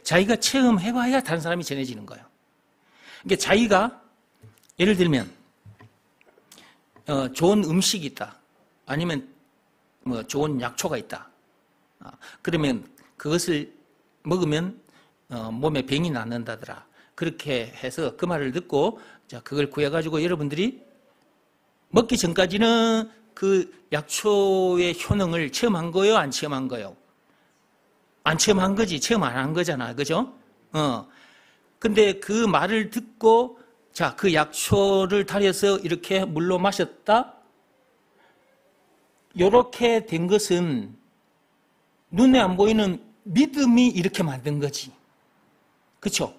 자기가 체험해봐야 다른 사람이 전해지는 거예요. 그러니까 자기가 예를 들면 좋은 음식이 있다. 아니면 뭐 좋은 약초가 있다. 그러면 그것을 먹으면 몸에 병이 낫는다더라. 그렇게 해서 그 말을 듣고 자 그걸 구해가지고 여러분들이 먹기 전까지는 그 약초의 효능을 체험한 거예요? 안 체험한 거예요? 안 체험한 거지. 체험 안 한 거잖아. 그죠? 근데 그 말을 듣고 자, 그 약초를 달여서 이렇게 물로 마셨다? 요렇게 된 것은 눈에 안 보이는 믿음이 이렇게 만든 거지. 그쵸?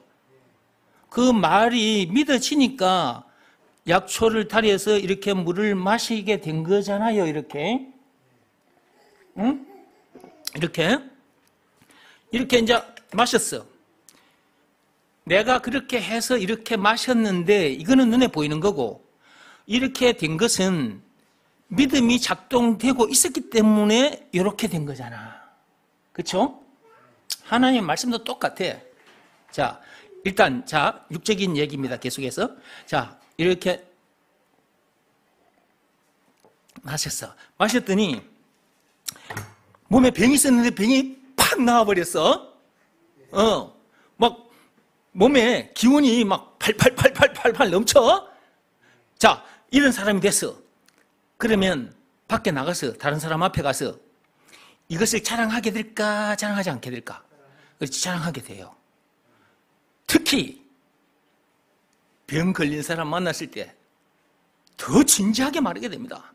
그 말이 믿어지니까 약초를 달여서 이렇게 물을 마시게 된 거잖아요, 이렇게. 응? 이렇게 이제 마셨어. 내가 그렇게 해서 이렇게 마셨는데 이거는 눈에 보이는 거고 이렇게 된 것은 믿음이 작동되고 있었기 때문에 이렇게 된 거잖아. 그렇죠? 하나님 말씀도 똑같아. 자, 일단 자, 육적인 얘기입니다. 계속해서. 자, 이렇게 마셨어. 마셨더니 몸에 병이 있었는데 병이 팍 나와버렸어. 막 몸에 기운이 막 팔팔 넘쳐. 자, 이런 사람이 됐어. 그러면 밖에 나가서 다른 사람 앞에 가서 이것을 자랑하게 될까 자랑하지 않게 될까? 그렇지, 자랑하게 돼요. 특히 병 걸린 사람 만났을 때 더 진지하게 말하게 됩니다.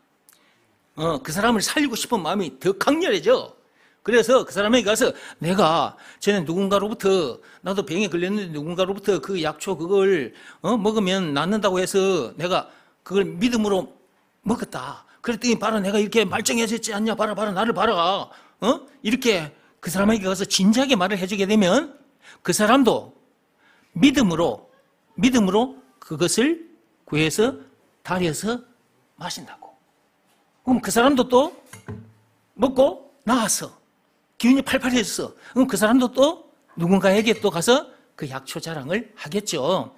그 사람을 살리고 싶은 마음이 더 강렬해져. 그래서 그 사람에게 가서 내가 전에 누군가로부터 나도 병에 걸렸는데 누군가로부터 그 약초 그걸 먹으면 낫는다고 해서 내가 그걸 믿음으로 먹었다. 그랬더니 봐라 내가 이렇게 말짱해졌지 않냐. 봐라 나를 봐라. 이렇게 그 사람에게 가서 진지하게 말을 해주게 되면 그 사람도 믿음으로 그것을 구해서 달여서 마신다고. 그럼 그 사람도 또 먹고 나왔어. 기운이 팔팔해졌어. 그럼 그 사람도 또 누군가에게 또 가서 그 약초 자랑을 하겠죠.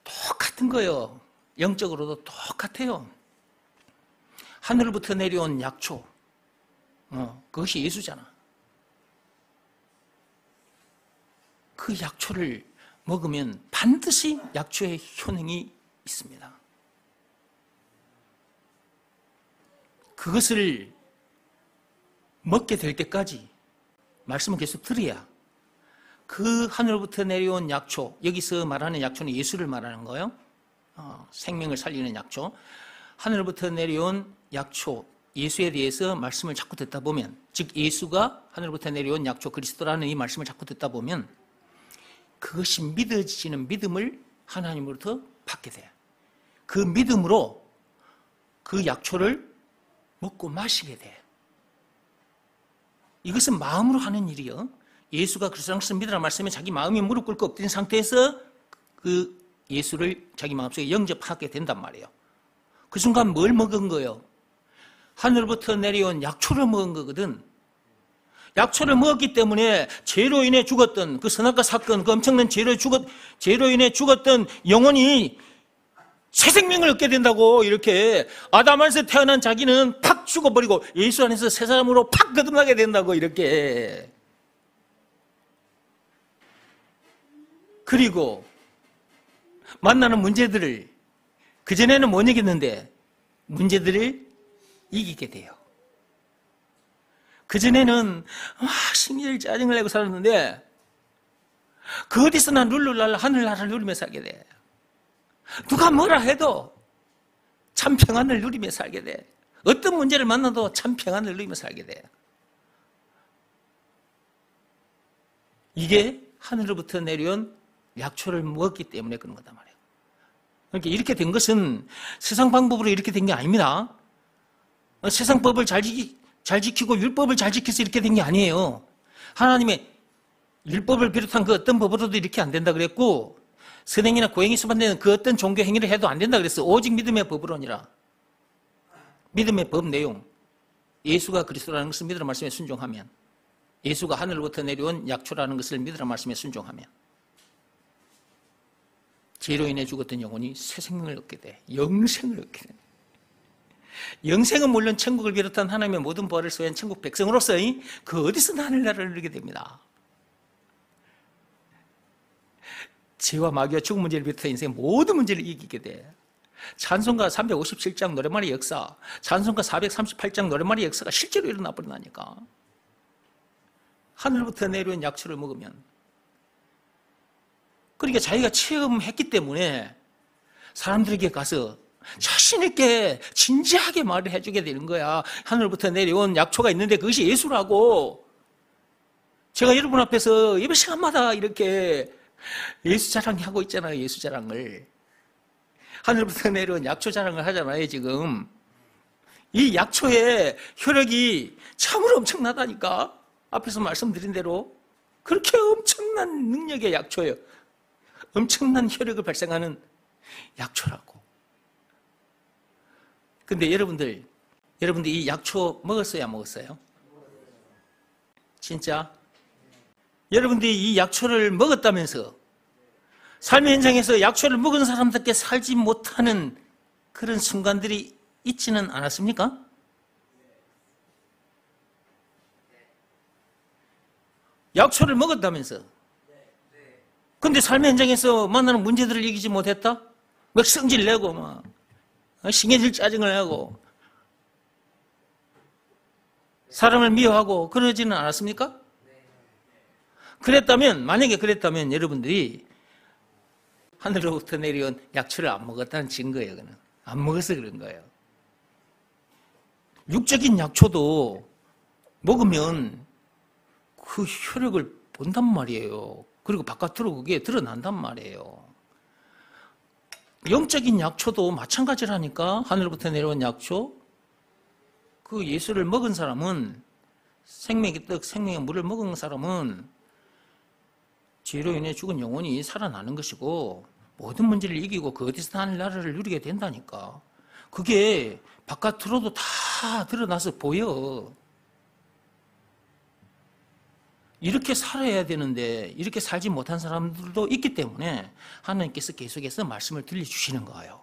똑같은 거예요. 영적으로도 똑같아요. 하늘부터 내려온 약초. 그것이 예수잖아. 그 약초를 먹으면 반드시 약초의 효능이 있습니다. 그것을 먹게 될 때까지 말씀을 계속 들어야 그 하늘부터 내려온 약초, 여기서 말하는 약초는 예수를 말하는 거예요. 생명을 살리는 약초. 하늘부터 내려온 약초, 예수에 대해서 말씀을 자꾸 듣다 보면, 즉 예수가 하늘부터 내려온 약초 그리스도라는 이 말씀을 자꾸 듣다 보면 그것이 믿어지는 믿음을 하나님으로부터 받게 돼. 그 믿음으로 그 약초를 먹고 마시게 돼. 이것은 마음으로 하는 일이요. 예수가 그리스도라는 것을 믿으라 말씀에 자기 마음이 무릎 꿇고 엎드린 상태에서 그 예수를 자기 마음속에 영접하게 된단 말이에요. 그 순간 뭘 먹은 거예요? 하늘부터 내려온 약초를 먹은 거거든. 약초를 먹었기 때문에 죄로 인해 죽었던 그 선악과 사건, 그 엄청난 죄로 인해 죽었던 영혼이 새 생명을 얻게 된다고. 이렇게 아담 안에서 태어난 자기는 팍 죽어버리고 예수 안에서 새 사람으로 팍 거듭나게 된다고. 이렇게. 그리고 만나는 문제들을 그전에는 못 이겼는데 문제들을 이기게 돼요. 그전에는 심리를 짜증을 내고 살았는데 그 어디서나 룰루랄라 하늘나라를 누리며 살게 돼. 누가 뭐라 해도 참 평안을 누리며 살게 돼. 어떤 문제를 만나도 참 평안을 누리며 살게 돼. 이게 하늘로부터 내려온 약초를 먹었기 때문에 그런 거단 말이에요. 그러니까 이렇게 된 것은 세상 방법으로 이렇게 된 게 아닙니다. 세상 법을 잘 지키고 율법을 잘 지켜서 이렇게 된 게 아니에요. 하나님의 율법을 비롯한 그 어떤 법으로도 이렇게 안 된다 그랬고, 선행이나 고행이 수반되는 그 어떤 종교 행위를 해도 안 된다 그랬어. 오직 믿음의 법으로니라. 믿음의 법 내용, 예수가 그리스도라는 것을 믿으라 말씀에 순종하면 예수가 하늘로부터 내려온 약초라는 것을 믿으라 말씀에 순종하면 죄로 인해 죽었던 영혼이 새 생명을 얻게 돼. 영생을 얻게 돼. 영생은 물론 천국을 비롯한 하나님의 모든 부활을 소유한 천국 백성으로서 그 어디서나 하늘나라를 누리게 됩니다. 죄와 마귀와 죽음 문제를 비롯한 인생의 모든 문제를 이기게 돼. 찬송가 357장 노랫말의 역사, 찬송가 438장 노랫말의 역사가 실제로 일어나 버린다니까. 하늘부터 내려온 약초를 먹으면, 그러니까 자기가 체험했기 때문에 사람들에게 가서 자신 있게 진지하게 말을 해주게 되는 거야. 하늘부터 내려온 약초가 있는데 그것이 예수라고. 제가 여러분 앞에서 예배 시간마다 이렇게 예수 자랑하고 있잖아요. 예수 자랑을. 하늘부터 내려온 약초 자랑을 하잖아요. 지금 이 약초의 효력이 참으로 엄청나다니까. 앞에서 말씀드린 대로 그렇게 엄청난 능력의 약초예요. 엄청난 효력을 발생하는 약초라고. 근데 여러분들 이 약초 먹었어요? 안 먹었어요? 진짜? 여러분들이 이 약초를 먹었다면서 삶의 현장에서 약초를 먹은 사람답게 살지 못하는 그런 순간들이 있지는 않았습니까? 약초를 먹었다면서. 근데 삶의 현장에서 만나는 문제들을 이기지 못했다? 막 성질 내고 막 신경질 짜증을 내고 사람을 미워하고 그러지는 않았습니까? 그랬다면, 만약에 그랬다면 여러분들이 하늘로부터 내려온 약초를 안 먹었다는 증거예요. 그는 안 먹어서 그런 거예요. 육적인 약초도 먹으면 그 효력을 본단 말이에요. 그리고 바깥으로 그게 드러난단 말이에요. 영적인 약초도 마찬가지라니까. 하늘로부터 내려온 약초, 그 예수를 먹은 사람은, 생명의 떡, 생명의 물을 먹은 사람은 죄로 인해 죽은 영혼이 살아나는 것이고 모든 문제를 이기고 그 어디서 하늘나라를 누리게 된다니까. 그게 바깥으로도 다 드러나서 보여. 이렇게 살아야 되는데 이렇게 살지 못한 사람들도 있기 때문에 하나님께서 계속해서 말씀을 들려주시는 거예요.